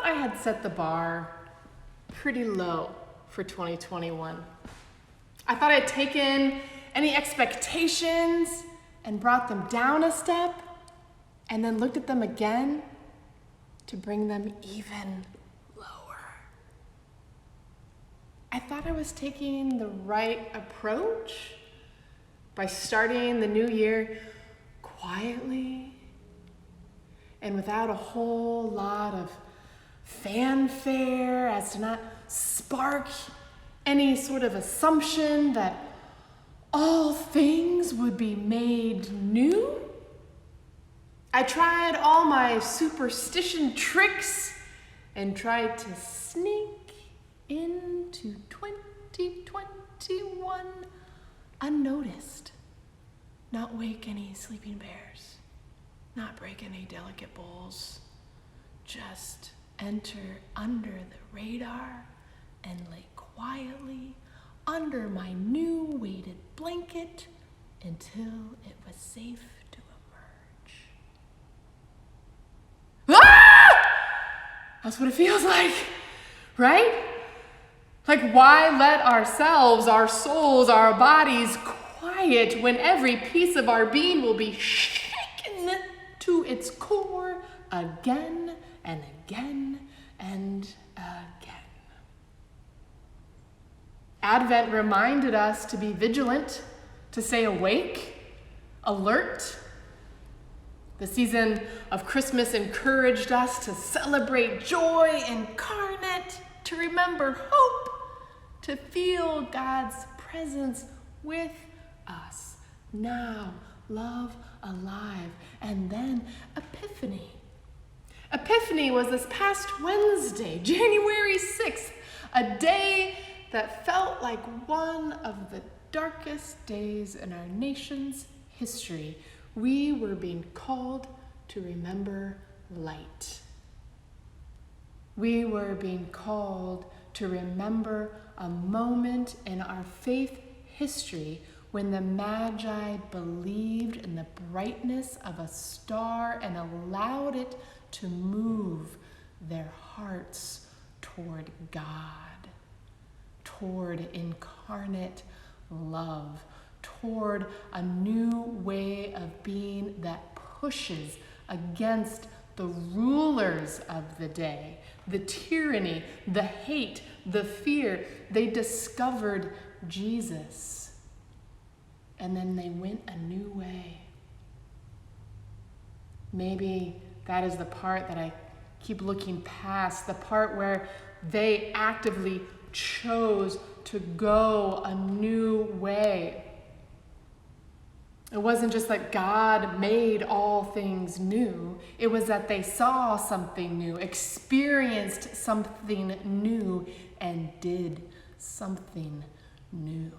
I had set the bar pretty low for 2021. I thought I'd taken any expectations and brought them down a step, and then looked at them again to bring them even lower. I thought I was taking the right approach by starting the new year quietly and without a whole lot of fanfare as to not spark any sort of assumption that all things would be made new. I tried all my superstition tricks and tried to sneak into 2021 unnoticed, not wake any sleeping bears, not break any delicate bowls, just enter under the radar and lay quietly under my new weighted blanket until it was safe to emerge. Ah! That's what it feels like, right? Like, why let ourselves, our souls, our bodies quiet when every piece of our being will be shaken to its core again and again and again? Advent reminded us to be vigilant, to stay awake, alert. The season of Christmas encouraged us to celebrate joy incarnate, to remember hope, to feel God's presence with us. Now, love alive. And then Epiphany. Epiphany was this past Wednesday, January 6th, a day that felt like one of the darkest days in our nation's history. We were being called to remember light. We were being called to remember a moment in our faith history when the Magi believed in the brightness of a star and allowed it to move their hearts toward God, toward incarnate love, toward a new way of being that pushes against the rulers of the day, the tyranny, the hate, the fear. They discovered Jesus, and then they went a new way. Maybe that is the part that I keep looking past, the part where they actively chose to go a new way. It wasn't just that God made all things new. It was that they saw something new, experienced something new, and did something new.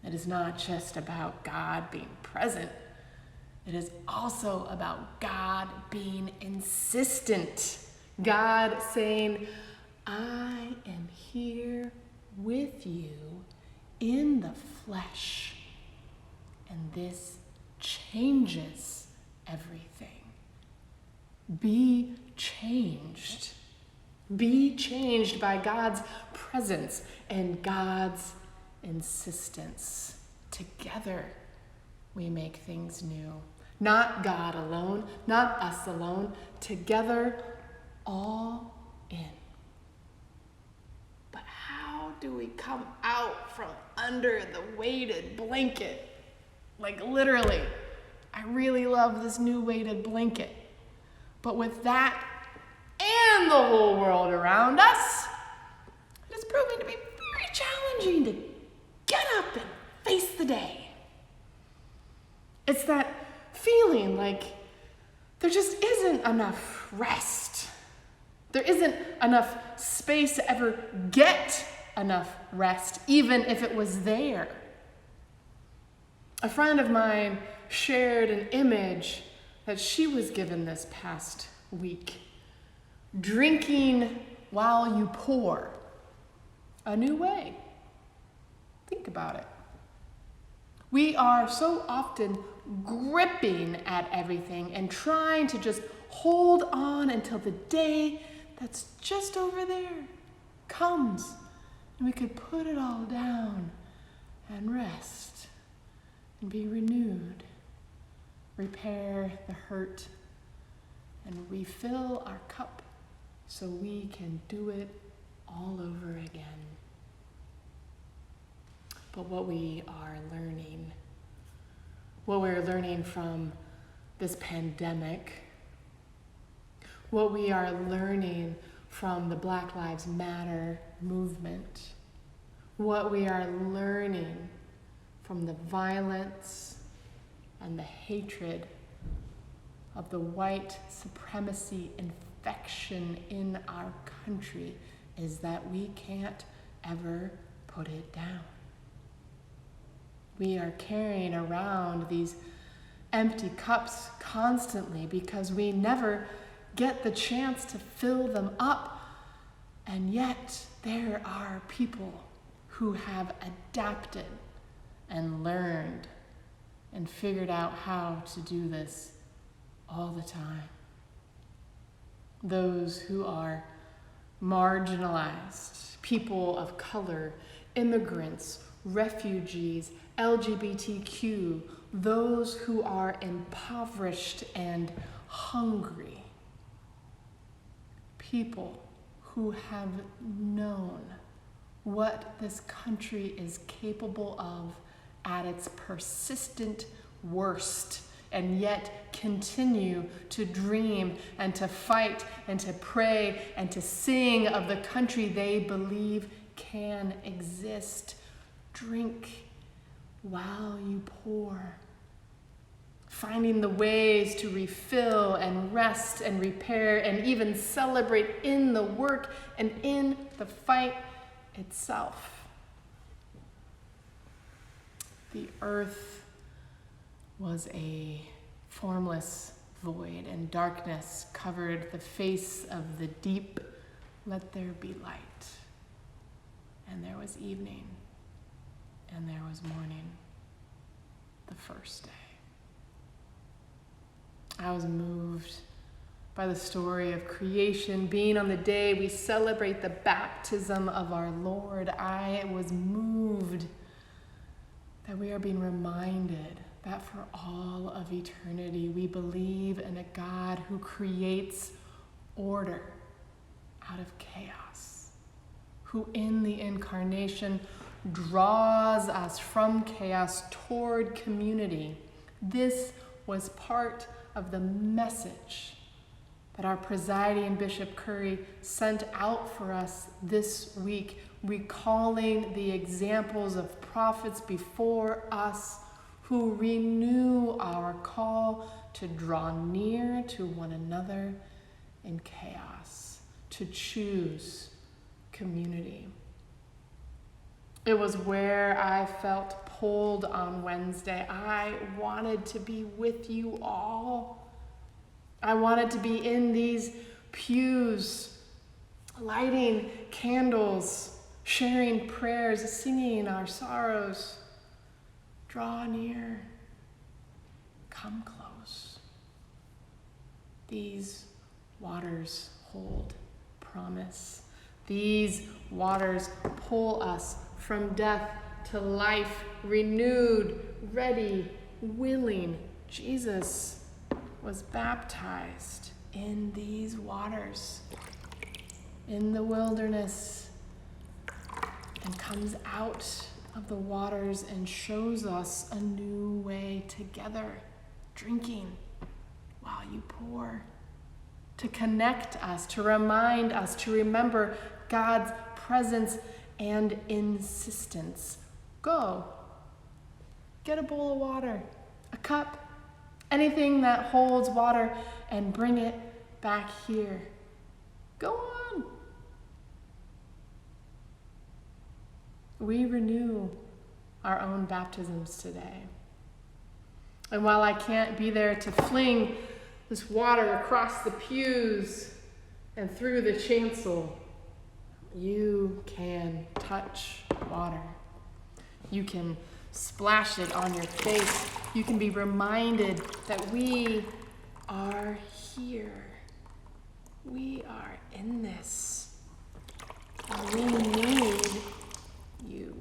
It is not just about God being present. It is also about God being insistent. God saying, I am here with you in the flesh. And this changes everything. Be changed. Be changed by God's presence and God's insistence. Together, we make things new. Not God alone, not us alone. Together, all in. But how do we come out from under the weighted blanket? Like literally, I really love this new weighted blanket. But with that and the whole world around us, it's proving to be very challenging to get up and face the day. It's that feeling like there just isn't enough rest. There isn't enough space to ever get enough rest, even if it was there. A friend of mine shared an image that she was given this past week. Drinking while you pour. A new way. Think about it. We are so often gripping at everything and trying to just hold on until the day that's just over there comes, and we could put it all down and rest and be renewed, repair the hurt, and refill our cup so we can do it all over again. But what we're learning from this pandemic, what we are learning from the Black Lives Matter movement, what we are learning from the violence and the hatred of the white supremacy infection in our country is that we can't ever put it down. We are carrying around these empty cups constantly because we never get the chance to fill them up. And yet there are people who have adapted and learned and figured out how to do this all the time. Those who are marginalized, people of color, immigrants, refugees, LGBTQ, those who are impoverished and hungry, people who have known what this country is capable of at its persistent worst, and yet continue to dream and to fight and to pray and to sing of the country they believe can exist. Drink while you pour, finding the ways to refill and rest and repair and even celebrate in the work and in the fight itself. The earth was a formless void, and darkness covered the face of the deep. Let there be light. And there was evening, and there was morning, the first day. I was moved by the story of creation, being on the day we celebrate the baptism of our Lord. I was moved that we are being reminded that for all of eternity we believe in a God who creates order out of chaos, who in the incarnation draws us from chaos toward community. This was part of the message that our presiding Bishop Curry sent out for us this week, recalling the examples of prophets before us who renew our call to draw near to one another in chaos, to choose community. It was where I felt pulled on Wednesday. I wanted to be with you all. I wanted to be in these pews, lighting candles, sharing prayers, singing our sorrows. Draw near, come close. These waters hold promise. These waters pull us from death to life, renewed, ready, willing. Jesus was baptized in these waters, in the wilderness, and comes out of the waters and shows us a new way together, drinking while you pour, to connect us, to remind us, to remember God's presence and insistence. Go, get a bowl of water, a cup, anything that holds water, and bring it back here. Go on. We renew our own baptisms today. And while I can't be there to fling this water across the pews and through the chancel, you can touch water. You can splash it on your face. You can be reminded that we are here. We are in this. And we need you.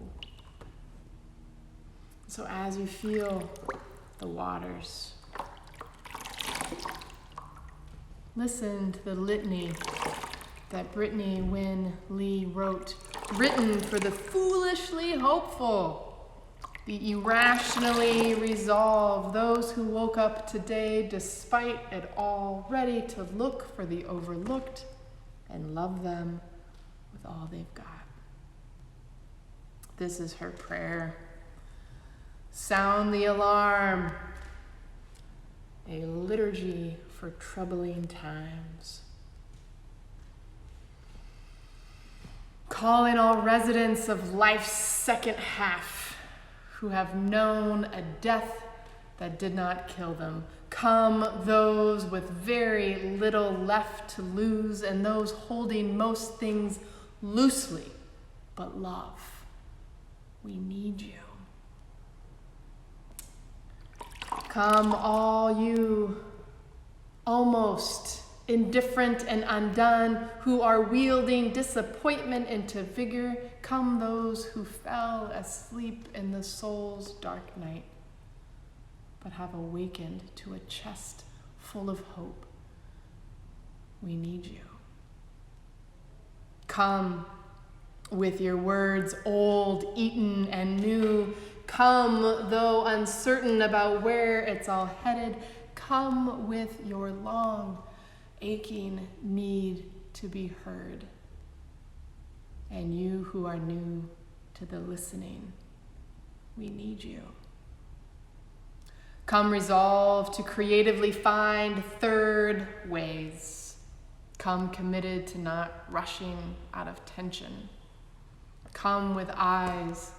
So as you feel the waters, listen to the litany that Brittany Wynn Lee wrote, written for the foolishly hopeful, the irrationally resolved, those who woke up today despite it all, ready to look for the overlooked and love them with all they've got. This is her prayer. Sound the alarm, a liturgy for troubling times. Calling all residents of life's second half who have known a death that did not kill them. Come those with very little left to lose, and those holding most things loosely, but love. We need you. Come all you almost indifferent and undone, who are wielding disappointment into vigor. Come those who fell asleep in the soul's dark night, but have awakened to a chest full of hope. We need you. Come with your words old, eaten, and new. Come, though uncertain about where it's all headed. Come with your long, aching need to be heard. And you who are new to the listening, we need you. Come resolved to creatively find third ways. Come committed to not rushing out of tension. Come with eyes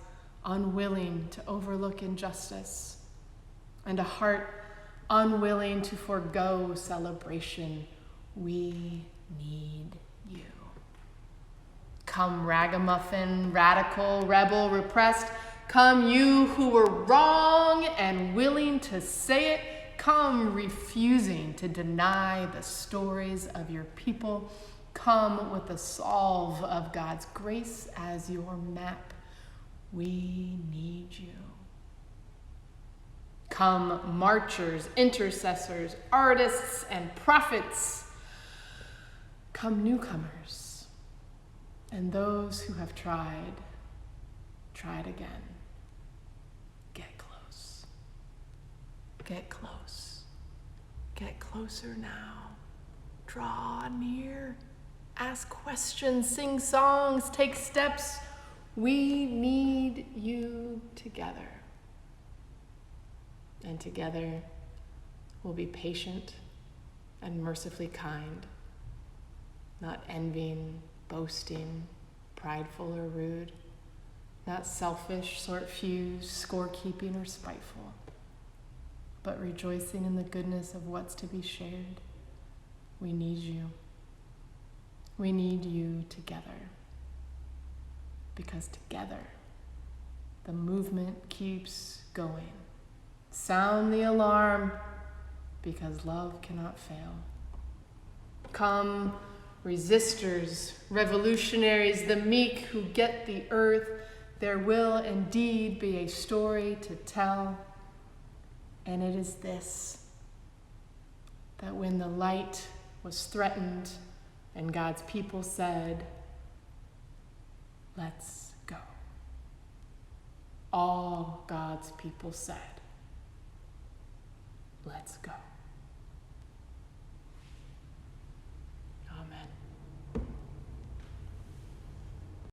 unwilling to overlook injustice and a heart unwilling to forego celebration. We need you. Come ragamuffin, radical, rebel, repressed. Come you who were wrong and willing to say it. Come refusing to deny the stories of your people. Come with the solve of God's grace as your map. We need you. Come marchers, intercessors, artists, and prophets. Come newcomers, and those who have tried again. Get close. Get close. Get closer now. Draw near. Ask questions, sing songs, take steps. We need you together. And together we'll be patient and mercifully kind, not envying, boasting, prideful or rude, not selfish, sort-fused, scorekeeping, or spiteful, but rejoicing in the goodness of what's to be shared. We need you. We need you together. Because together, the movement keeps going. Sound the alarm, because love cannot fail. Come, resistors, revolutionaries, the meek who get the earth. There will indeed be a story to tell. And it is this, that when the light was threatened and God's people said, let's go. All God's people said, let's go.